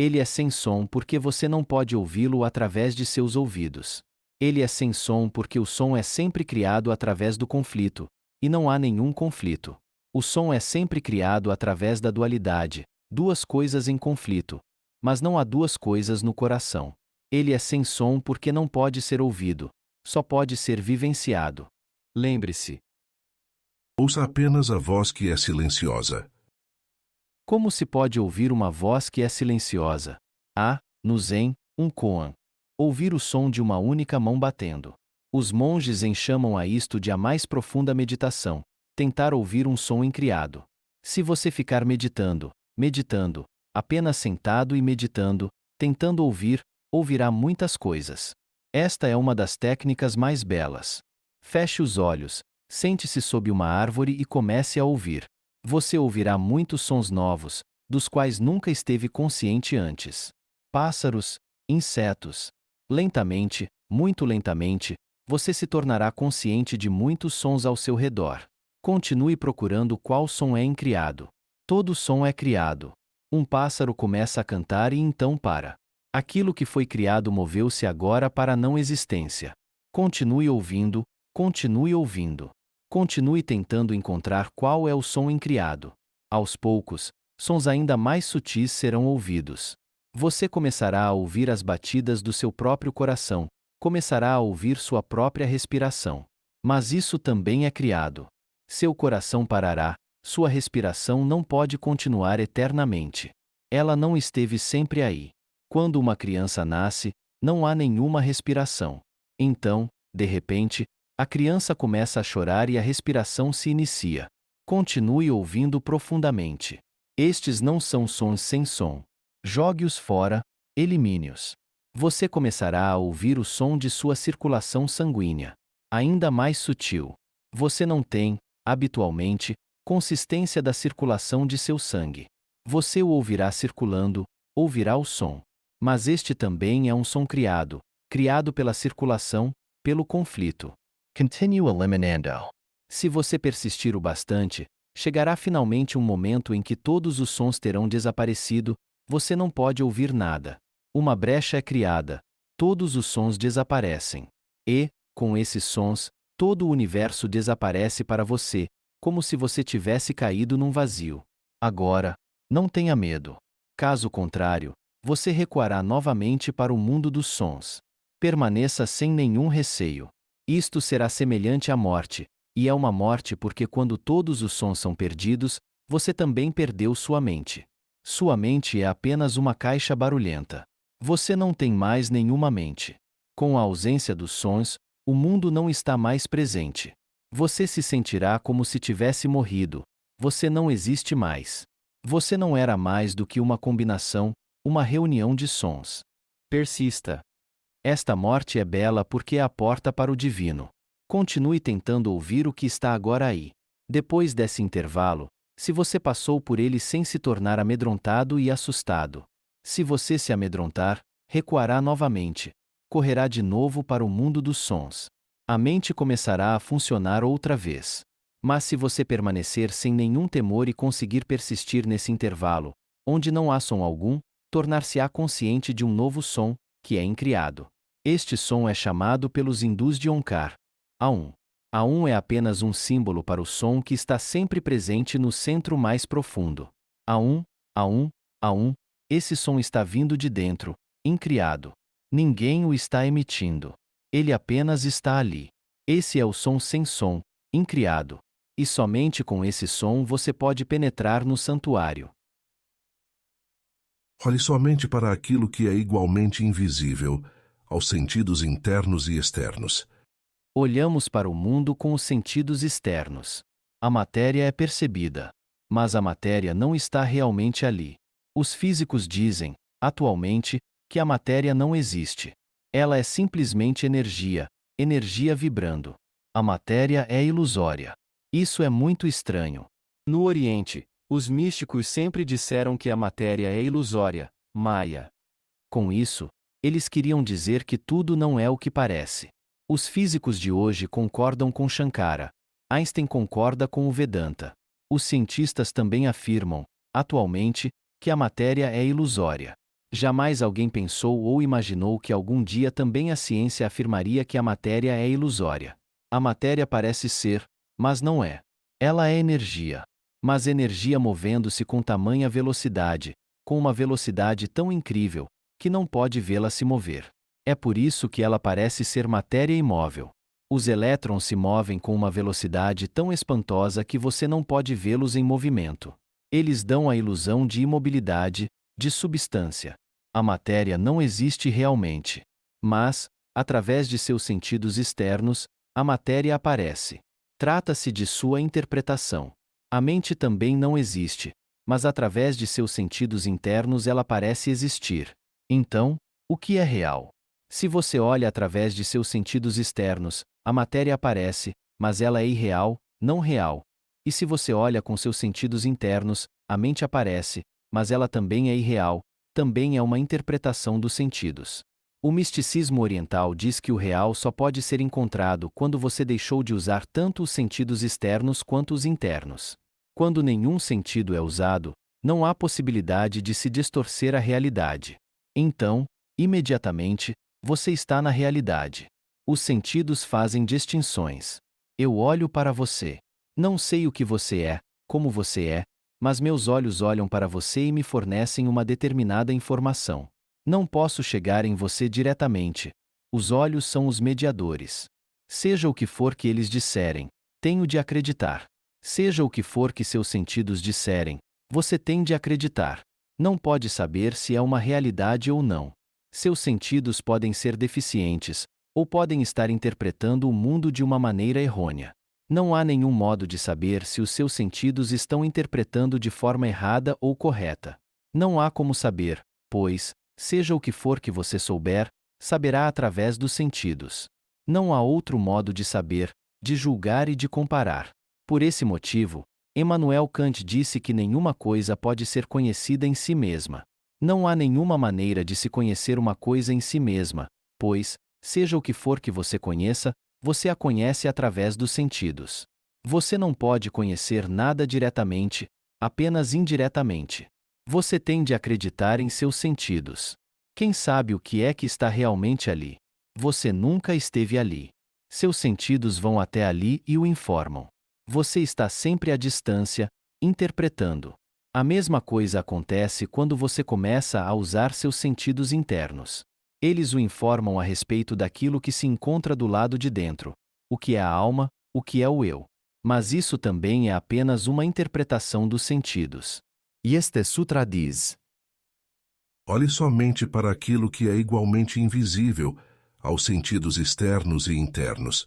Ele é sem som porque você não pode ouvi-lo através de seus ouvidos. Ele é sem som porque o som é sempre criado através do conflito, e não há nenhum conflito. O som é sempre criado através da dualidade, duas coisas em conflito, mas não há duas coisas no coração. Ele é sem som porque não pode ser ouvido, só pode ser vivenciado. Lembre-se. Ouça apenas a voz que é silenciosa. Como se pode ouvir uma voz que é silenciosa? No Zen, um koan. Ouvir o som de uma única mão batendo. Os monges Zen chamam a isto de a mais profunda meditação, tentar ouvir um som incriado. Se você ficar meditando, apenas sentado e meditando, tentando ouvir, ouvirá muitas coisas. Esta é uma das técnicas mais belas. Feche os olhos, sente-se sob uma árvore e comece a ouvir. Você ouvirá muitos sons novos, dos quais nunca esteve consciente antes. Pássaros, insetos. Lentamente, muito lentamente, você se tornará consciente de muitos sons ao seu redor. Continue procurando qual som é incriado. Todo som é criado. Um pássaro começa a cantar e então para. Aquilo que foi criado moveu-se agora para a não existência. Continue ouvindo, continue ouvindo. Continue tentando encontrar qual é o som incriado. Aos poucos, sons ainda mais sutis serão ouvidos. Você começará a ouvir as batidas do seu próprio coração, começará a ouvir sua própria respiração. Mas isso também é criado. Seu coração parará, sua respiração não pode continuar eternamente. Ela não esteve sempre aí. Quando uma criança nasce, não há nenhuma respiração. Então, de repente, a criança começa a chorar e a respiração se inicia. Continue ouvindo profundamente. Estes não são sons sem som. Jogue-os fora, elimine-os. Você começará a ouvir o som de sua circulação sanguínea. Ainda mais sutil. Você não tem, habitualmente, consistência da circulação de seu sangue. Você o ouvirá circulando, ouvirá o som. Mas este também é um som criado pela circulação, pelo conflito. Continue eliminando. Se você persistir o bastante, chegará finalmente um momento em que todos os sons terão desaparecido, você não pode ouvir nada. Uma brecha é criada, todos os sons desaparecem. E, com esses sons, todo o universo desaparece para você, como se você tivesse caído num vazio. Agora, não tenha medo. Caso contrário, você recuará novamente para o mundo dos sons. Permaneça sem nenhum receio. Isto será semelhante à morte, e é uma morte porque quando todos os sons são perdidos, você também perdeu sua mente. Sua mente é apenas uma caixa barulhenta. Você não tem mais nenhuma mente. Com a ausência dos sons, o mundo não está mais presente. Você se sentirá como se tivesse morrido. Você não existe mais. Você não era mais do que uma combinação, uma reunião de sons. Persista. Esta morte é bela porque é a porta para o divino. Continue tentando ouvir o que está agora aí. Depois desse intervalo, se você passou por ele sem se tornar amedrontado e assustado. Se você se amedrontar, recuará novamente. Correrá de novo para o mundo dos sons. A mente começará a funcionar outra vez. Mas se você permanecer sem nenhum temor e conseguir persistir nesse intervalo, onde não há som algum, tornar-se-á consciente de um novo som, que é incriado. Este som é chamado pelos hindus de Onkar. A1. A1 é apenas um símbolo para o som que está sempre presente no centro mais profundo. A1, A1, A1, esse som está vindo de dentro, incriado. Ninguém o está emitindo. Ele apenas está ali. Esse é o som sem som, incriado. E somente com esse som você pode penetrar no santuário. Olhe somente para aquilo que é igualmente invisível, aos sentidos internos e externos. Olhamos para o mundo com os sentidos externos. A matéria é percebida, mas a matéria não está realmente ali. Os físicos dizem, atualmente, que a matéria não existe. Ela é simplesmente energia, energia vibrando. A matéria é ilusória. Isso é muito estranho. No Oriente, os místicos sempre disseram que a matéria é ilusória, Maya. Com isso, eles queriam dizer que tudo não é o que parece. Os físicos de hoje concordam com Shankara. Einstein concorda com o Vedanta. Os cientistas também afirmam, atualmente, que a matéria é ilusória. Jamais alguém pensou ou imaginou que algum dia também a ciência afirmaria que a matéria é ilusória. A matéria parece ser, mas não é. Ela é energia. Mas energia movendo-se com tamanha velocidade, com uma velocidade tão incrível, que não pode vê-la se mover. É por isso que ela parece ser matéria imóvel. Os elétrons se movem com uma velocidade tão espantosa que você não pode vê-los em movimento. Eles dão a ilusão de imobilidade, de substância. A matéria não existe realmente. Mas, através de seus sentidos externos, a matéria aparece. Trata-se de sua interpretação. A mente também não existe, mas através de seus sentidos internos ela parece existir. Então, o que é real? Se você olha através de seus sentidos externos, a matéria aparece, mas ela é irreal, não real. E se você olha com seus sentidos internos, a mente aparece, mas ela também é irreal, também é uma interpretação dos sentidos. O misticismo oriental diz que o real só pode ser encontrado quando você deixou de usar tanto os sentidos externos quanto os internos. Quando nenhum sentido é usado, não há possibilidade de se distorcer a realidade. Então, imediatamente, você está na realidade. Os sentidos fazem distinções. Eu olho para você. Não sei o que você é, como você é, mas meus olhos olham para você e me fornecem uma determinada informação. Não posso chegar em você diretamente. Os olhos são os mediadores. Seja o que for que eles disserem, tenho de acreditar. Seja o que for que seus sentidos disserem, você tem de acreditar. Não pode saber se é uma realidade ou não. Seus sentidos podem ser deficientes, ou podem estar interpretando o mundo de uma maneira errônea. Não há nenhum modo de saber se os seus sentidos estão interpretando de forma errada ou correta. Não há como saber, pois, seja o que for que você souber, saberá através dos sentidos. Não há outro modo de saber, de julgar e de comparar. Por esse motivo, Immanuel Kant disse que nenhuma coisa pode ser conhecida em si mesma. Não há nenhuma maneira de se conhecer uma coisa em si mesma, pois, seja o que for que você conheça, você a conhece através dos sentidos. Você não pode conhecer nada diretamente, apenas indiretamente. Você tem de acreditar em seus sentidos. Quem sabe o que é que está realmente ali? Você nunca esteve ali. Seus sentidos vão até ali e o informam. Você está sempre à distância, interpretando. A mesma coisa acontece quando você começa a usar seus sentidos internos. Eles o informam a respeito daquilo que se encontra do lado de dentro, o que é a alma, o que é o eu. Mas isso também é apenas uma interpretação dos sentidos. E este sutra diz: Olhe somente para aquilo que é igualmente invisível aos sentidos externos e internos.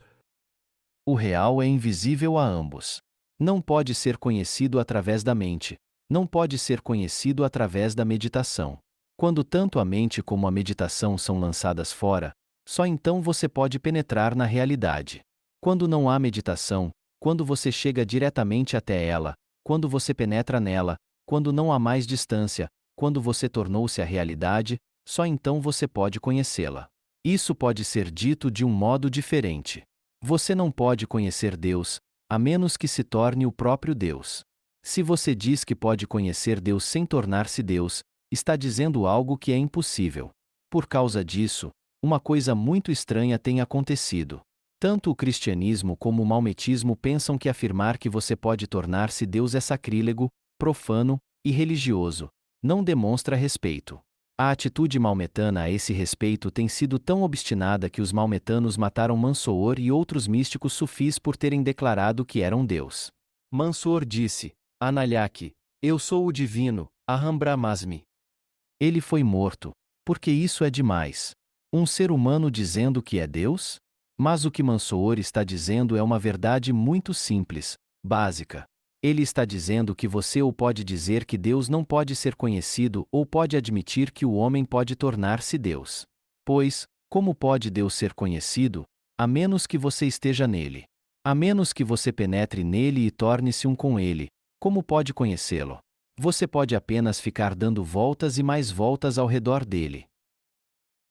o real é invisível a ambos. Não pode ser conhecido através da mente, não pode ser conhecido através da meditação. Quando tanto a mente como a meditação são lançadas fora, só então você pode penetrar na realidade. Quando não há meditação, quando você chega diretamente até ela, quando você penetra nela, quando não há mais distância, quando você tornou-se a realidade, só então você pode conhecê-la. Isso pode ser dito de um modo diferente. Você não pode conhecer Deus, a menos que se torne o próprio Deus. Se você diz que pode conhecer Deus sem tornar-se Deus, está dizendo algo que é impossível. Por causa disso, uma coisa muito estranha tem acontecido. Tanto o cristianismo como o maometismo pensam que afirmar que você pode tornar-se Deus é sacrílego, profano e religioso. Não demonstra respeito. A atitude maometana a esse respeito tem sido tão obstinada que os maometanos mataram Mansoor e outros místicos sufis por terem declarado que eram Deus. Mansoor disse: Analyaki, eu sou o divino, Aham Brahmasmi. Ele foi morto, porque isso é demais. Um ser humano dizendo que é Deus? Mas o que Mansoor está dizendo é uma verdade muito simples, básica. Ele está dizendo que você ou pode dizer que Deus não pode ser conhecido ou pode admitir que o homem pode tornar-se Deus. Pois, como pode Deus ser conhecido, a menos que você esteja nele? A menos que você penetre nele e torne-se um com ele, como pode conhecê-lo? Você pode apenas ficar dando voltas e mais voltas ao redor dele.